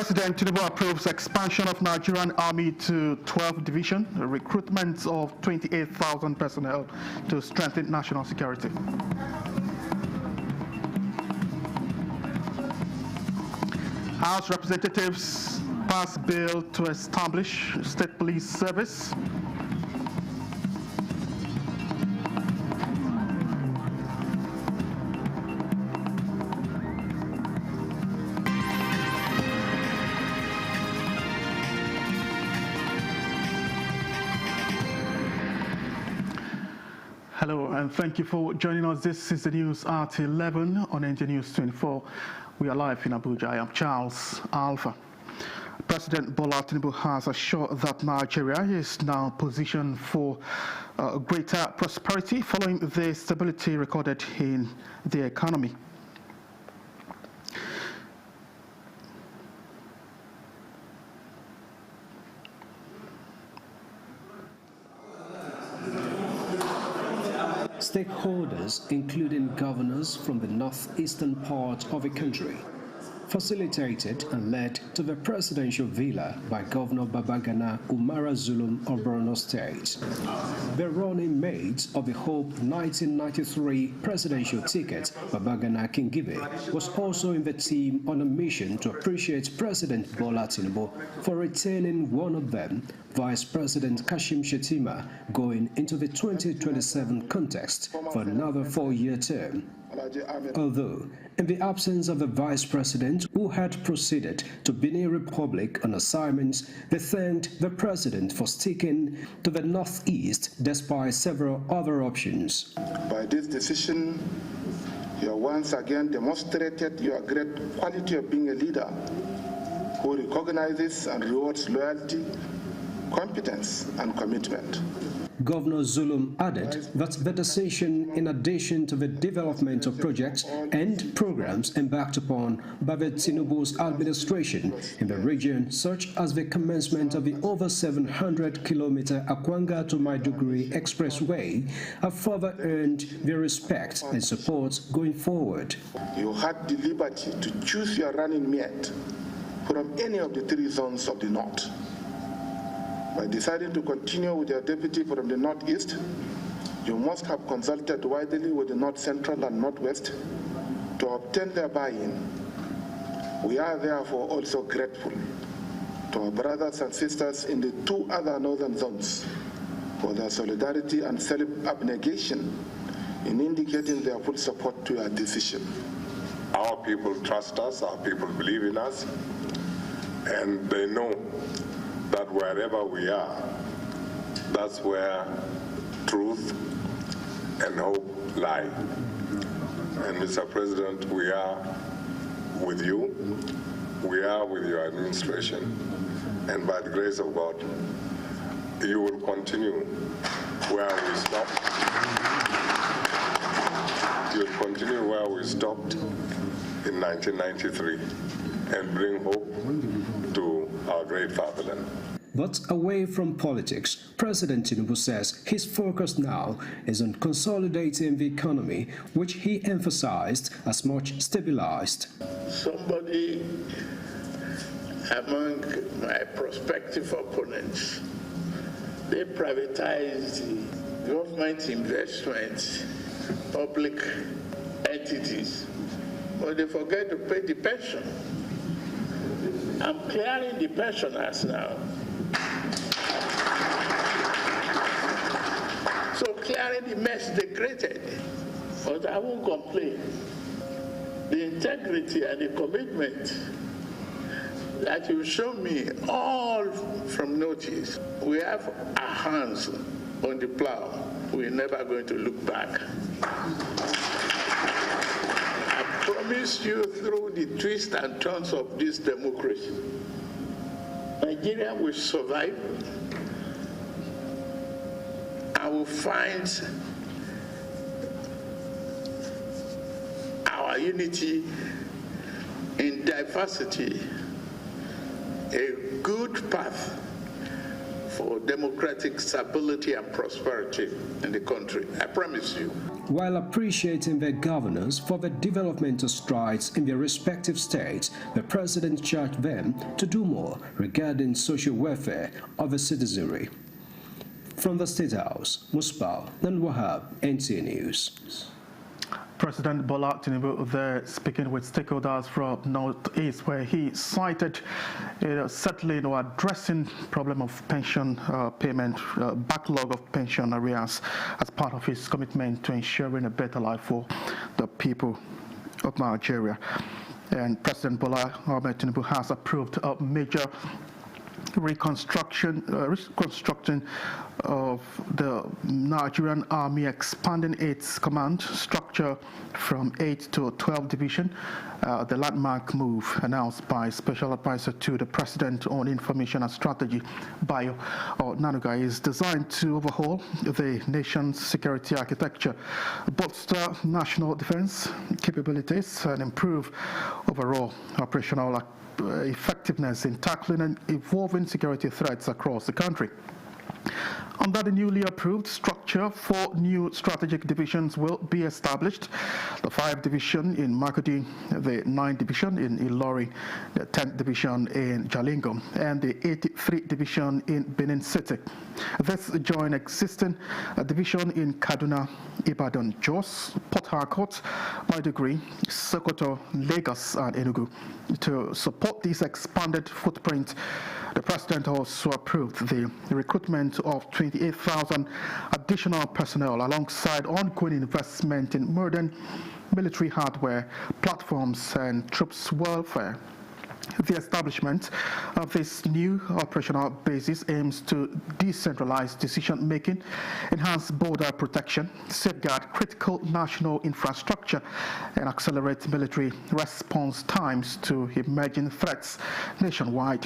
President Tinubu approves expansion of Nigerian Army to 12 division, recruitment of 28,000 personnel to strengthen national security. House representatives pass bill to establish state police service. Hello and thank you for joining us. This is the news at 11 on NG News 24. We are live in Abuja. I am Charles Alpha. President Bola Tinubu has assured that Nigeria is now positioned for greater prosperity following the stability recorded in the economy. Stakeholders, including governors from the northeastern part of the country, facilitated and led to the presidential villa by Governor Babagana Umara Zulum of Borno State. The running mate of the Hope 1993 presidential ticket, Babagana Kingibe, was also in the team on a mission to appreciate President Bola Tinubu for retaining one of them, Vice President Kashim Shettima, going into the 2027 context for another 4-year term. Although, in the absence of the Vice President who had proceeded to Benin Republic on assignments, they thanked the President for sticking to the Northeast despite several other options. By this decision, you have once again demonstrated your great quality of being a leader who recognizes and rewards loyalty, competence, and commitment. Governor Zulum added that the decision, in addition to the development of projects and programs embarked upon by the Tinubu's administration in the region, such as the commencement of the over 700-kilometer Akwanga to Maiduguri Expressway, have further earned their respect and support going forward. You had the liberty to choose your running mate from any of the 3 zones of the North. By deciding to continue with your deputy from the Northeast, you must have consulted widely with the North Central and Northwest to obtain their buy-in. We are therefore also grateful to our brothers and sisters in the 2 other northern zones for their solidarity and self-abnegation in indicating their full support to your decision. Our people trust us, our people believe in us, and they know that wherever we are, that's where truth and hope lie. And Mr. President, we are with you, we are with your administration, and by the grace of God, you will continue where we stopped. You'll continue where we stopped in 1993 and bring hope to our great fatherland. But away from politics, President Tinubu says his focus now is on consolidating the economy, which he emphasized as much stabilized. Somebody among my prospective opponents, they privatized government investments, public entities, but they forget to pay the pension. I'm clearing the pensioners now. So clearing the mess they created, but I won't complain. The integrity and the commitment that you show me all from notice, we have our hands on the plow. We're never going to look back. I promise you, through the twists and turns of this democracy, Nigeria will survive and will find our unity in diversity a good path for democratic stability and prosperity in the country. I promise you. While appreciating their governors for the developmental strides in their respective states, the president charged them to do more regarding social welfare of the citizenry. From the State House, Musbah Nanwahab, NTA News. President Bola Tinubu there speaking with stakeholders from Northeast, where he cited settling or addressing problem of pension payment, backlog of pension arrears as part of his commitment to ensuring a better life for the people of Nigeria. And President Bola Ahmed Tinubu has approved a major reconstruction of the Nigerian Army, expanding its command structure from 8 to 12 division. The landmark move announced by Special Advisor to the President on Information and Strategy, Bayo Onanuga, is designed to overhaul the nation's security architecture, bolster national defense capabilities, and improve overall operational effectiveness in tackling and evolving security threats across the country. Under the newly approved structure, 4 new strategic divisions will be established: the 5th Division in Makodi, the 9th Division in Ilori, the 10th Division in Jalingo, and the 83rd Division in Benin City. This join existing division in Kaduna, Ibadan, Jos, Port Harcourt, Maiduguri, Sokoto, Lagos, and Enugu. To support this expanded footprint, the President also approved the recruitment of 28,000 additional personnel alongside ongoing investment in modern military hardware, platforms, and troops welfare. The establishment of this new operational basis aims to decentralize decision-making, enhance border protection, safeguard critical national infrastructure, and accelerate military response times to emerging threats nationwide.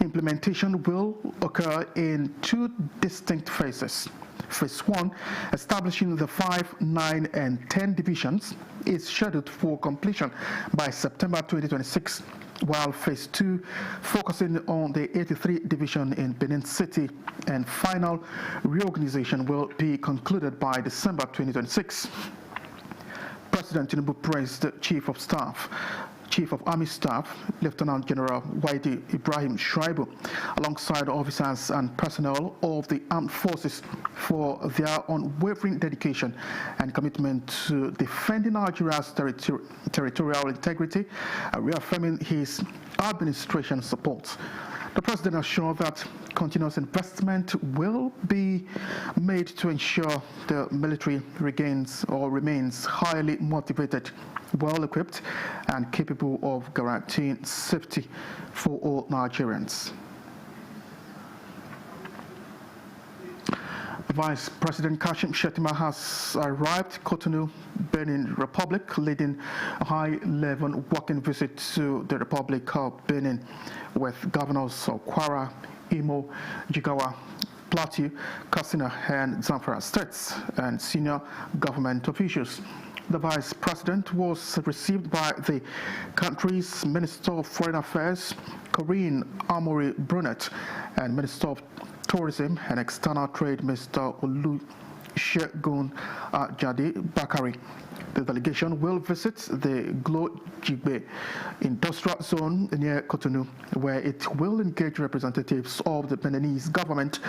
Implementation will occur in 2 distinct phases. Phase 1, establishing the 5, 9, and 10 divisions, is scheduled for completion by September 2026, while Phase 2, focusing on the 83rd Division in Benin City, and final reorganization will be concluded by December 2026. President Tinubu praised the Chief of Army Staff, Lieutenant General Waidi Ibrahim Shuaibu, alongside officers and personnel of the armed forces for their unwavering dedication and commitment to defending Nigeria's territorial integrity, reaffirming his administration support. The President assured that continuous investment will be made to ensure the military remains highly motivated, well-equipped, and capable of guaranteeing safety for all Nigerians. Vice President Kashim Shettima has arrived Cotonou, Benin Republic, leading a high-level working visit to the Republic of Benin with governors of Kwara, Imo, Jigawa, Plateau, Katsina, and Zamfara states and senior government officials. The Vice President was received by the country's Minister of Foreign Affairs, Corinne Amory Brunet, and Minister of Tourism and External Trade, Mr. Olusegun Jadi Bakari. The delegation will visit the Glo Jigbe Industrial Zone near Cotonou, where it will engage representatives of the Beninese government,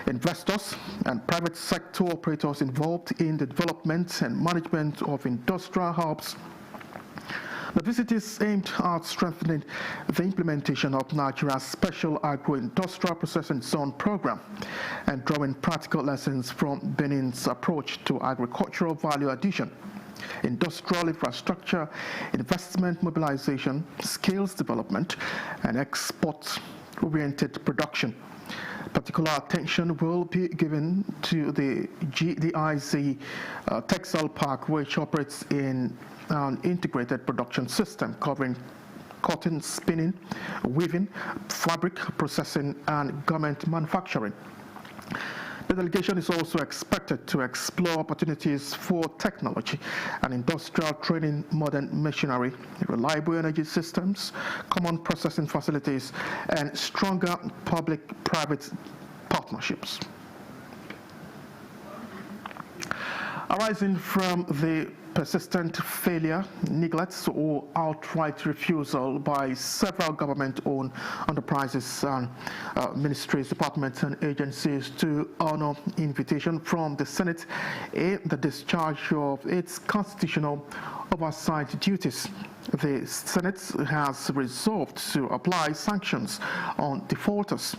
investors, and private sector operators involved in the development and management of industrial hubs. The visit is aimed at strengthening the implementation of Nigeria's Special Agro-Industrial Processing Zone program and drawing practical lessons from Benin's approach to agricultural value addition, industrial infrastructure, investment mobilization, skills development, and export-oriented production. Particular attention will be given to the GDIZ Textile Park, which operates in an integrated production system covering cotton spinning, weaving, fabric processing, and garment manufacturing. The delegation is also expected to explore opportunities for technology and industrial training, modern machinery, reliable energy systems, common processing facilities, and stronger public-private partnerships. Arising from the persistent failure, neglect, or outright refusal by several government-owned enterprises, ministries, departments, and agencies to honor invitation from the Senate in the discharge of its constitutional oversight duties, the Senate has resolved to apply sanctions on defaulters.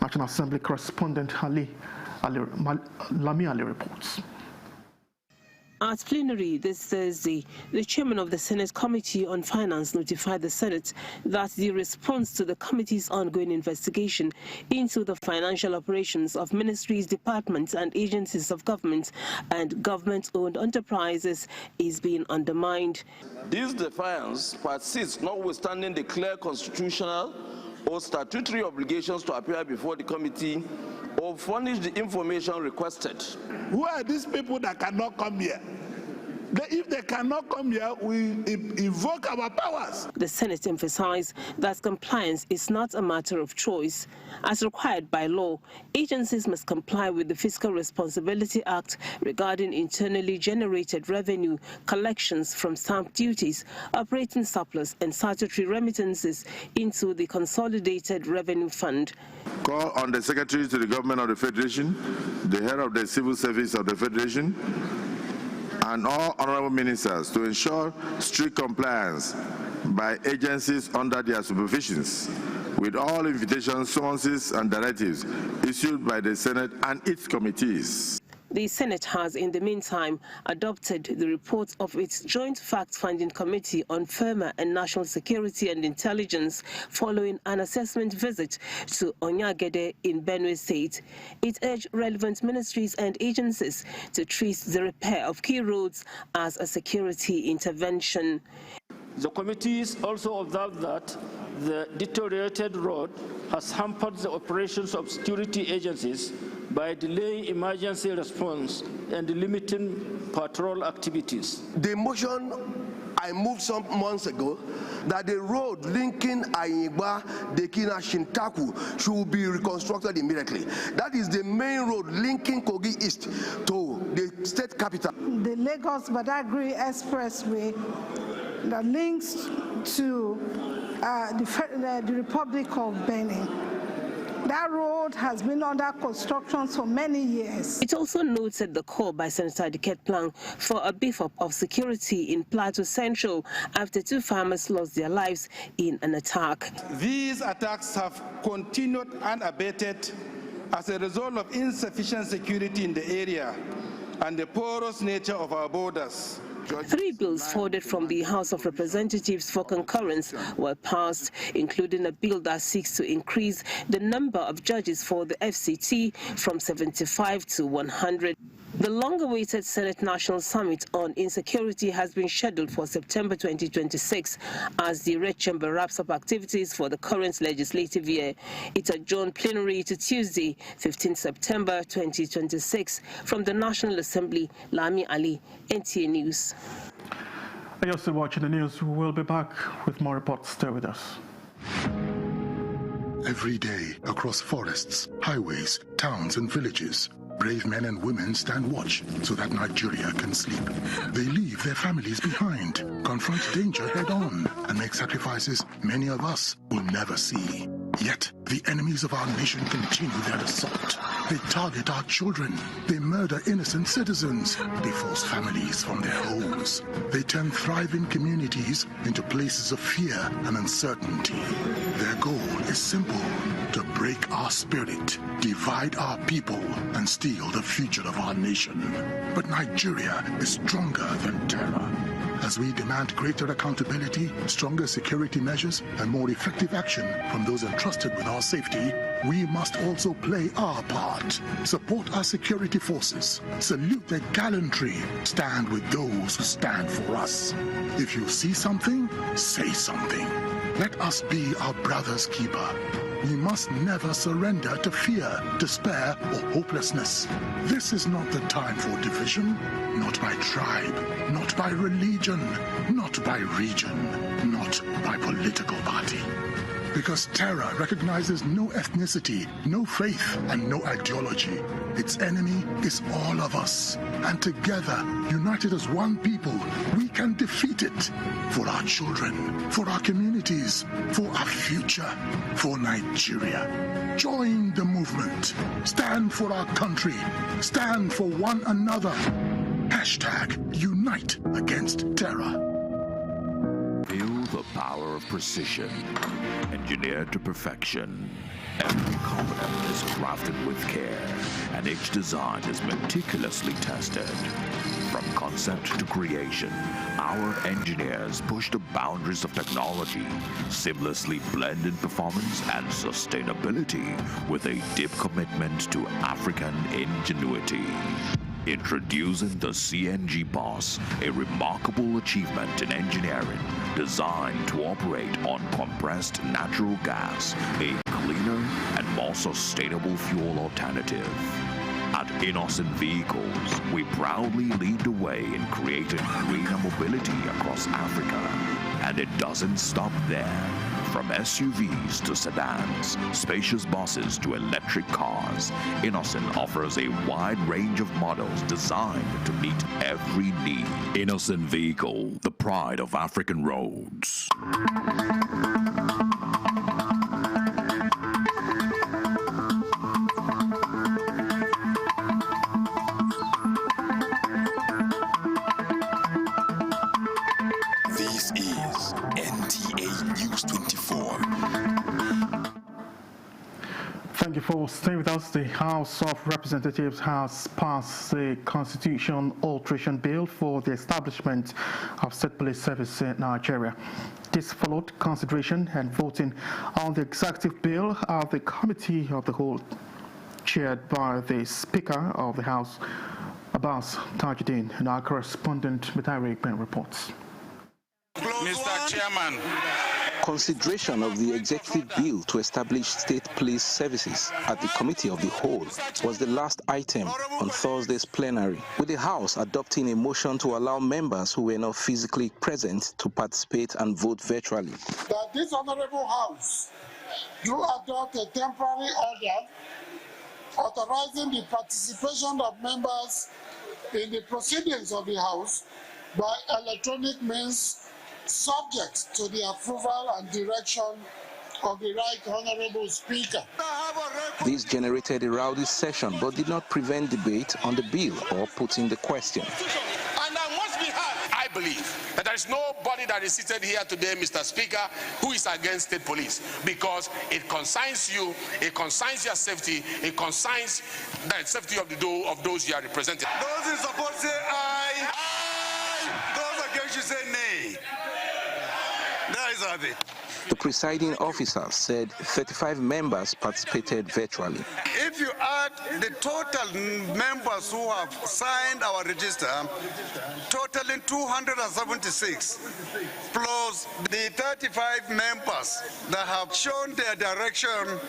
National Assembly correspondent Lami Ali reports. At plenary this Thursday, the chairman of the Senate Committee on Finance notified the Senate that the response to the committee's ongoing investigation into the financial operations of ministries, departments, and agencies of government and government-owned enterprises is being undermined. This defiance persists notwithstanding the clear constitutional or statutory obligations to appear before the committee or furnish the information requested. Who are these people that cannot come here? If they cannot come here, we invoke our powers. The Senate emphasized that compliance is not a matter of choice. As required by law, agencies must comply with the Fiscal Responsibility Act regarding internally generated revenue, collections from stamp duties, operating surplus, and statutory remittances into the Consolidated Revenue Fund. Call on the Secretary to the Government of the Federation, the head of the Civil Service of the Federation, and all honorable ministers to ensure strict compliance by agencies under their supervisions with all invitations, summonses, and directives issued by the Senate and its committees. The Senate has, in the meantime, adopted the report of its Joint Fact-Finding Committee on Firma and National Security and Intelligence following an assessment visit to Onyagede in Benue State. It urged relevant ministries and agencies to treat the repair of key roads as a security intervention. The committees also observed that the deteriorated road has hampered the operations of security agencies by delaying emergency response and limiting patrol activities. The motion I moved some months ago that the road linking Ayigba, Dekina, Shintaku should be reconstructed immediately. That is the main road linking Kogi East to the state capital. The Lagos-Badagry Expressway that links to the Republic of Benin. That road has been under construction for many years. It also noted the call by Senator Diket Plang for a beef-up of security in Plateau Central after 2 farmers lost their lives in an attack. These attacks have continued unabated as a result of insufficient security in the area and the porous nature of our borders. 3 bills forwarded from the House of Representatives for concurrence were passed, including a bill that seeks to increase the number of judges for the FCT from 75 to 100. The long-awaited Senate National Summit on Insecurity has been scheduled for September 2026 as the Red Chamber wraps up activities for the current legislative year. It adjourned plenary to Tuesday, 15 September 2026. From the National Assembly, Lami Ali, NTA News. You're still watching the news. We'll be back with more reports. Stay with us. Every day, across forests, highways, towns, and villages, brave men and women stand watch so that Nigeria can sleep. They leave their families behind, confront danger head-on, and make sacrifices many of us will never see. Yet, the enemies of our nation continue their assault. They target our children. They murder innocent citizens. They force families from their homes. They turn thriving communities into places of fear and uncertainty. Their goal is simple: to break our spirit, divide our people, and steal the future of our nation. But Nigeria is stronger than terror. As we demand greater accountability, stronger security measures, and more effective action from those entrusted with our safety, we must also play our part. Support our security forces. Salute their gallantry. Stand with those who stand for us. If you see something, say something. Let us be our brother's keeper. We must never surrender to fear, despair, or hopelessness. This is not the time for division, not by tribe, not by religion, not by region, not by political party. Because terror recognizes no ethnicity, no faith, and no ideology. Its enemy is all of us. And together, united as one people, we can defeat it. For our children, for our communities, for our future, for Nigeria. Join the movement. Stand for our country. Stand for one another. #Unite against terror. Feel the power of precision, engineered to perfection. Every component is crafted with care, and each design is meticulously tested. From concept to creation, our engineers push the boundaries of technology, seamlessly blending performance and sustainability with a deep commitment to African ingenuity. Introducing the CNG Boss, a remarkable achievement in engineering designed to operate on compressed natural gas, a cleaner and more sustainable fuel alternative. At Innocent Vehicles, we proudly lead the way in creating greener mobility across Africa. And it doesn't stop there. From SUVs to sedans, spacious buses to electric cars, Innocent offers a wide range of models designed to meet every need. Innocent Vehicle, the pride of African roads. This is NTA News 24. Thank you for staying with us. The House of Representatives has passed the Constitution Alteration Bill for the establishment of State Police Service in Nigeria. This followed consideration and voting on the executive bill at the Committee of the Whole, chaired by the Speaker of the House, Abbas Tajuddin, and our correspondent Mitairi Ikpen reports. Mr. Chairman. Consideration of the executive bill to establish state police services at the Committee of the Whole was the last item on Thursday's plenary, with the House adopting a motion to allow members who were not physically present to participate and vote virtually. That this Honorable House do adopt a temporary order authorizing the participation of members in the proceedings of the House by electronic means, subject to the approval and direction of the Right Honorable Speaker. This generated a rowdy session but did not prevent debate on the bill or putting the question. And I must be heard. I believe that there is nobody that is seated here today, Mr. Speaker, who is against state police, because it concerns you, it concerns your safety, it concerns the safety of those you are representing. Those in support say aye. Aye. Those against you say nay. That is how it. The presiding officer said 35 members participated virtually. If you add the total members who have signed our register, totaling 276, plus the 35 members that have shown their direction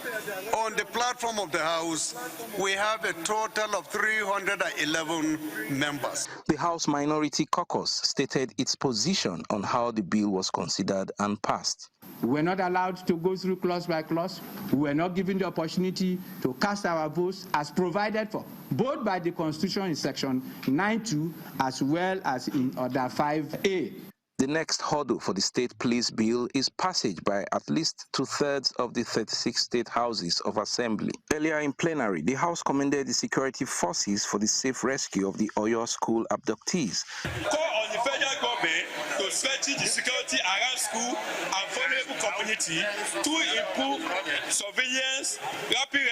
on the platform of the House, we have a total of 311 members. The House Minority Caucus stated its position on how the bill was considered and passed. We were not allowed to go through clause by clause. We were not given the opportunity to cast our votes as provided for, both by the Constitution in Section 9.2 as well as in Order 5A. The next hurdle for the State Police Bill is passage by at least 2/3 of the 36 state houses of assembly. Earlier in plenary, the House commended the security forces for the safe rescue of the Oyo school abductees. Call on the federal government to strengthen the security around school and vulnerable community to improve surveillance, rapid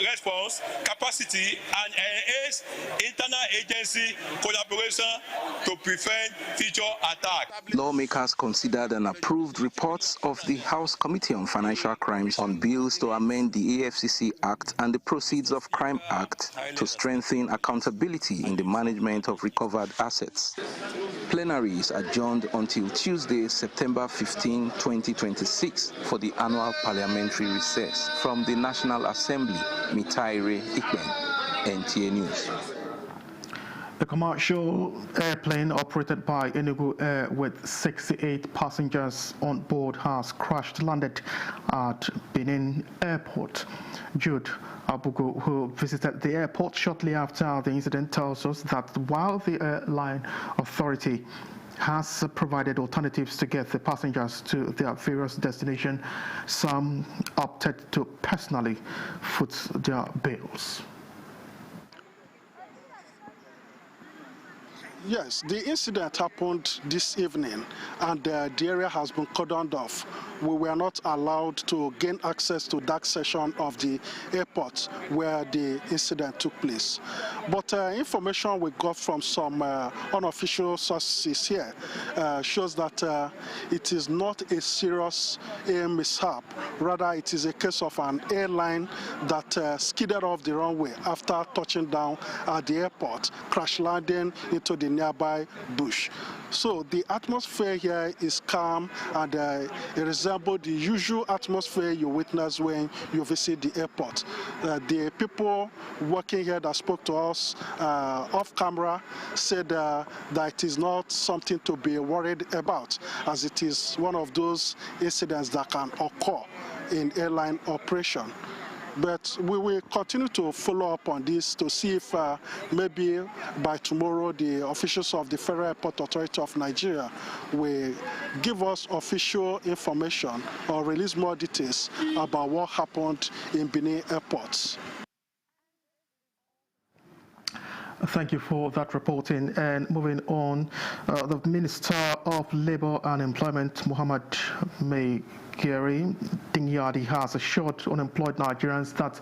response capacity, and enhance internal agency collaboration to prevent future attacks. Lawmakers considered and approved reports of the House Committee on Financial Crimes on bills to amend the AFCC Act and the Proceeds of Crime Act to strengthen accountability in the management of recovered assets. Plenary is adjourned until Tuesday, September 15, 2026 for the annual parliamentary recess. From the National Assembly, Mitairi Ikpen, NTA News. A commercial airplane operated by Enugu Air with 68 passengers on board has landed at Benin Airport. Jude Abugo, who visited the airport shortly after the incident, tells us that while the airline authority has provided alternatives to get the passengers to their various destinations, some opted to personally foot their bills. Yes, the incident happened this evening, and the area has been cordoned off. We were not allowed to gain access to that section of the airport where the incident took place. But information we got from some unofficial sources here shows that it is not a serious air mishap. Rather, it is a case of an airline that skidded off the runway after touching down at the airport, crash landing into the nearby bush. So the atmosphere here is calm, and it resembles the usual atmosphere you witness when you visit the airport. The people working here that spoke to us off camera said that it is not something to be worried about, as it is one of those incidents that can occur in airline operation. But we will continue to follow up on this to see if maybe by tomorrow the officials of the Federal Airport Authority of Nigeria will give us official information or release more details about what happened in Benin Airport. Thank you for that reporting. And moving on, the Minister of Labour and Employment, Muhammad Gary Dingyadi, has assured unemployed Nigerians that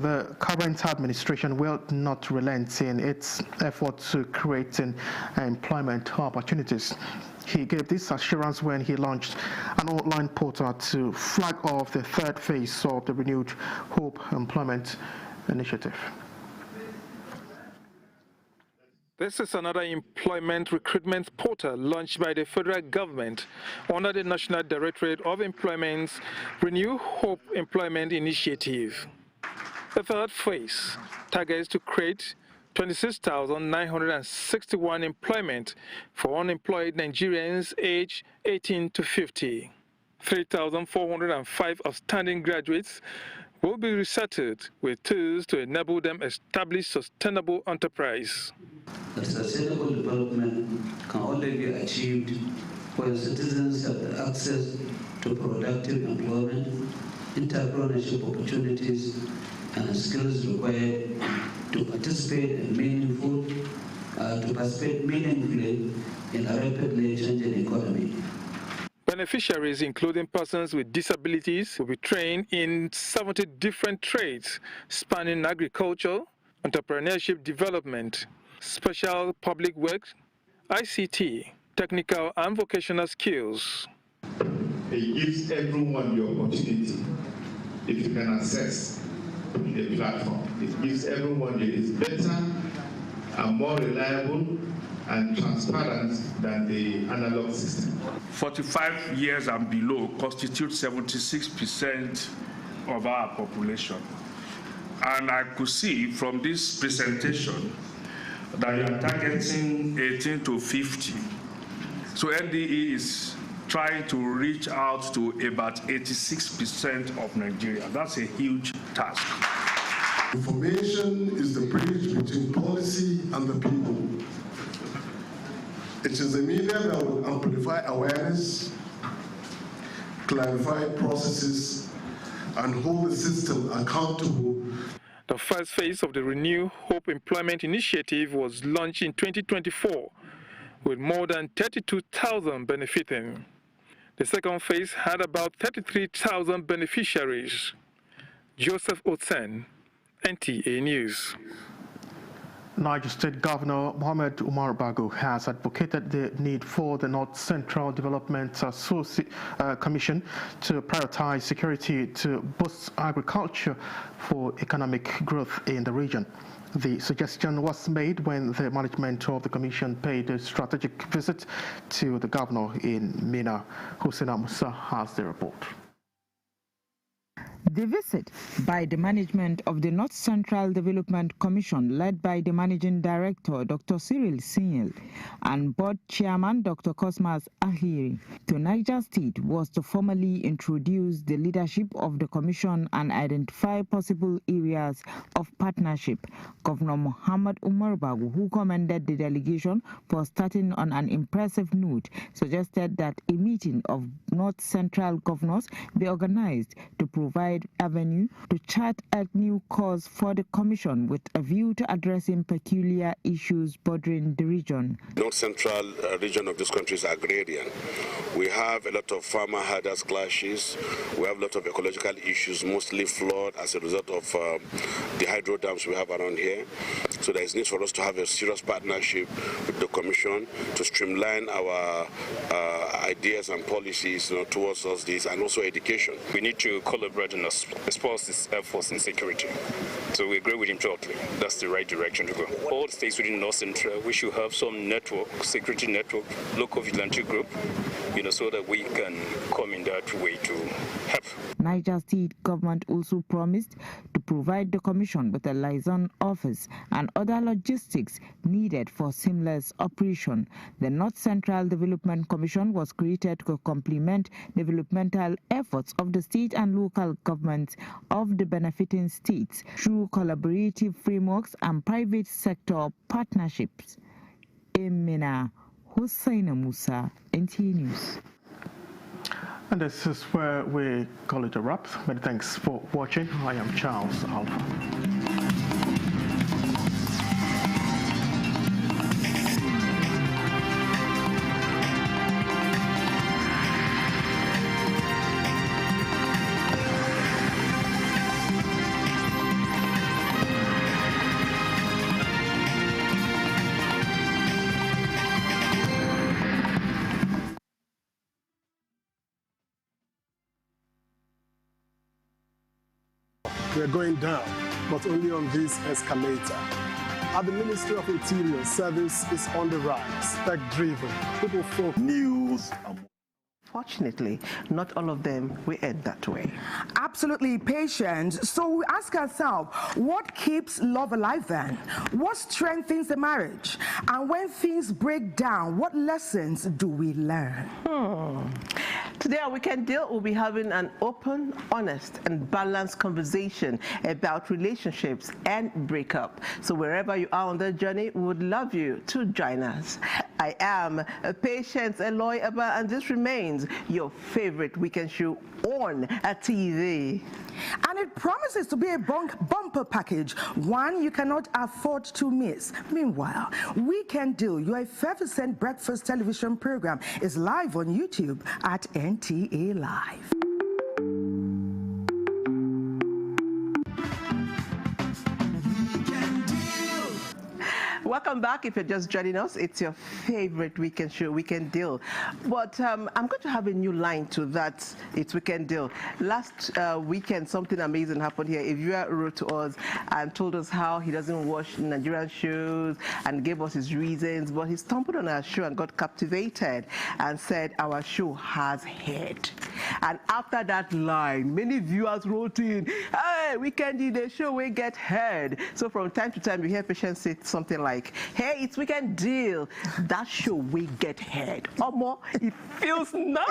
the current administration will not relent in its effort to create employment opportunities. He gave this assurance when he launched an online portal to flag off the third phase of the renewed Hope Employment Initiative. This is another employment recruitment portal launched by the federal government under the National Directorate of Employment's Renew Hope Employment Initiative. The third phase targets to create 26,961 employment for unemployed Nigerians aged 18 to 50. 3,405 outstanding graduates will be resettled with tools to enable them establish sustainable enterprise. The sustainable development can only be achieved when citizens have the access to productive employment, entrepreneurship opportunities, and skills required to participate meaningfully in a rapidly changing economy. Beneficiaries, including persons with disabilities, will be trained in 70 different trades spanning agriculture, entrepreneurship development, special public works, ICT, technical and vocational skills. It gives everyone the opportunity, if you can access the platform. It gives everyone it is better and more reliable and transparent than the analog system. 45 years and below constitute 76% of our population. And I could see from this presentation that you are targeting 18 to 50. So NDE is trying to reach out to about 86% of Nigeria. That's a huge task. Information is the bridge between policy and the people. It is the media that will amplify awareness, clarify processes, and hold the system accountable. The first phase of the Renew Hope Employment Initiative was launched in 2024, with more than 32,000 benefiting. The second phase had about 33,000 beneficiaries. Joseph Otsen, NTA News. Niger State Governor Mohamed Umar Bago has advocated the need for the North Central Development Commission to prioritize security to boost agriculture for economic growth in the region. The suggestion was made when the management of the commission paid a strategic visit to the governor in Mina. Hussein Musa has the report. The visit by the management of the North Central Development Commission, led by the Managing Director, Dr. Cyril Sinyel, and Board Chairman, Dr. Cosmas Ahiri, to Niger State was to formally introduce the leadership of the Commission and identify possible areas of partnership. Governor Muhammad Umar Bagu, who commended the delegation for starting on an impressive note, suggested that a meeting of North Central governors be organized to provide avenue to chart a new course for the Commission with a view to addressing peculiar issues bordering the region. North Central region of this country is agrarian. We have a lot of farmer-herders clashes. We have a lot of ecological issues, mostly flood as a result of the hydro dams we have around here. So there is need for us to have a serious partnership with the Commission to streamline our ideas and policies towards us this, and also education. We need to collaborate and expose this efforts in security. So we agree with him totally. That's the right direction to go. All states within North Central, we should have some network, security network, local vigilante group, so that we can come in that way to help. Niger State government also promised to provide the Commission with a liaison office and other logistics needed for seamless operation. The North Central Development Commission was created to complement developmental efforts of the state and local governments of the benefiting states through collaborative frameworks and private sector partnerships. Emina Hussaina Musa, NTA News. And this is where we call it a wrap. Many thanks for watching. I am Charles Alpha. We're going down, but only on this escalator. At the Ministry of Interior, service is on the rise, tech-driven, people-focused. News. Fortunately, not all of them will end that way. Absolutely, Patience. So we ask ourselves, what keeps love alive then? What strengthens the marriage? And when things break down, what lessons do we learn? Today on Weekend Deal, we'll be having an open, honest, and balanced conversation about relationships and breakup. So wherever you are on the journey, we would love you to join us. I am Patience Eloy Abba, and this remains your favorite weekend show on TV. And it promises to be a bumper package, one you cannot afford to miss. Meanwhile, Weekend Deal, your effervescent breakfast television program, is live on YouTube at NTA Live. Welcome back. If you're just joining us, it's your favorite weekend show, Weekend Deal. But I'm going to have a new line to that. It's Weekend Deal. Last weekend, something amazing happened here. Ivua wrote to us and told us how he doesn't watch Nigerian shows and gave us his reasons. But he stumbled on our show and got captivated and said our show has head. And after that line, many viewers wrote in, hey, Weekend Deal, the show will get head. So from time to time, you hear Patience say something like, hey, it's Weekend Deal. That show we get head. Omo, it feels nice.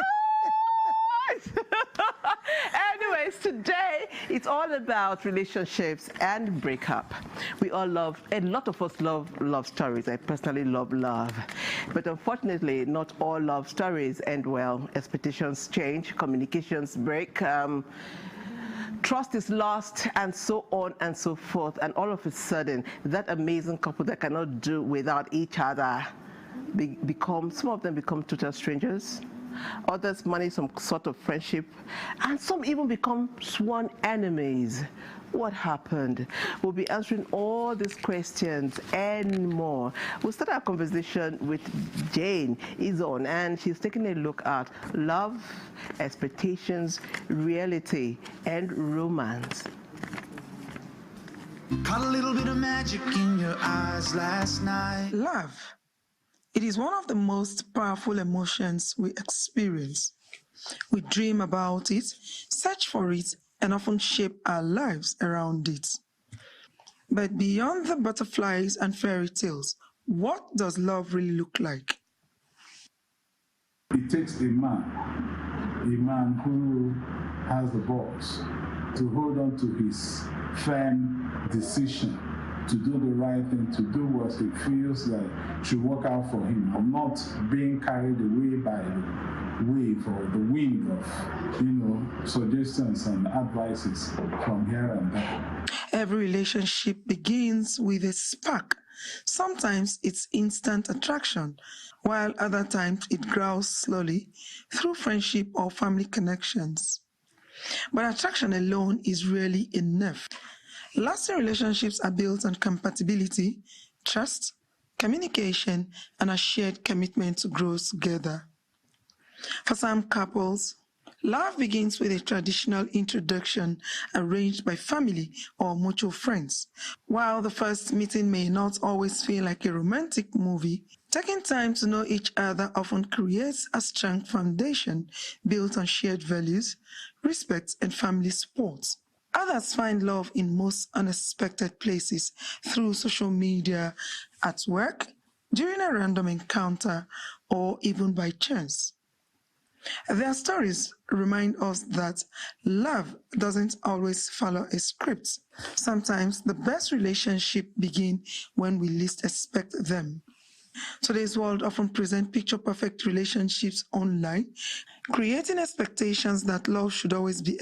Anyways, today it's all about relationships and breakup. We all love, a lot of us love love stories. I personally love love. But unfortunately, not all love stories end well. Expectations change, communications break, trust is lost, and so on and so forth. And all of a sudden, that amazing couple that cannot do without each other some of them become total strangers. Others manage some sort of friendship, and some even become sworn enemies. What happened? We'll be answering all these questions and more. We'll start our conversation with Jane Izon, and she's taking a look at love, expectations, reality, and romance. Caught a little bit of magic in your eyes last night. Love. It is one of the most powerful emotions we experience. We dream about it, search for it, and often shape our lives around it. But beyond the butterflies and fairy tales, what does love really look like? It takes a man who has the balls to hold on to his firm decision to do the right thing, to do what he feels like should work out for him, and not being carried away by the wave or the wind of, suggestions and advices from here and there. Every relationship begins with a spark. Sometimes it's instant attraction, while other times it grows slowly through friendship or family connections. But attraction alone is rarely enough. Lasting relationships are built on compatibility, trust, communication, and a shared commitment to grow together. For some couples, love begins with a traditional introduction arranged by family or mutual friends. While the first meeting may not always feel like a romantic movie, taking time to know each other often creates a strong foundation built on shared values, respect, and family support. Others find love in most unexpected places through social media, at work, during a random encounter, or even by chance. Their stories remind us that love doesn't always follow a script. Sometimes the best relationships begin when we least expect them. Today's world often presents picture-perfect relationships online, creating expectations that love should always be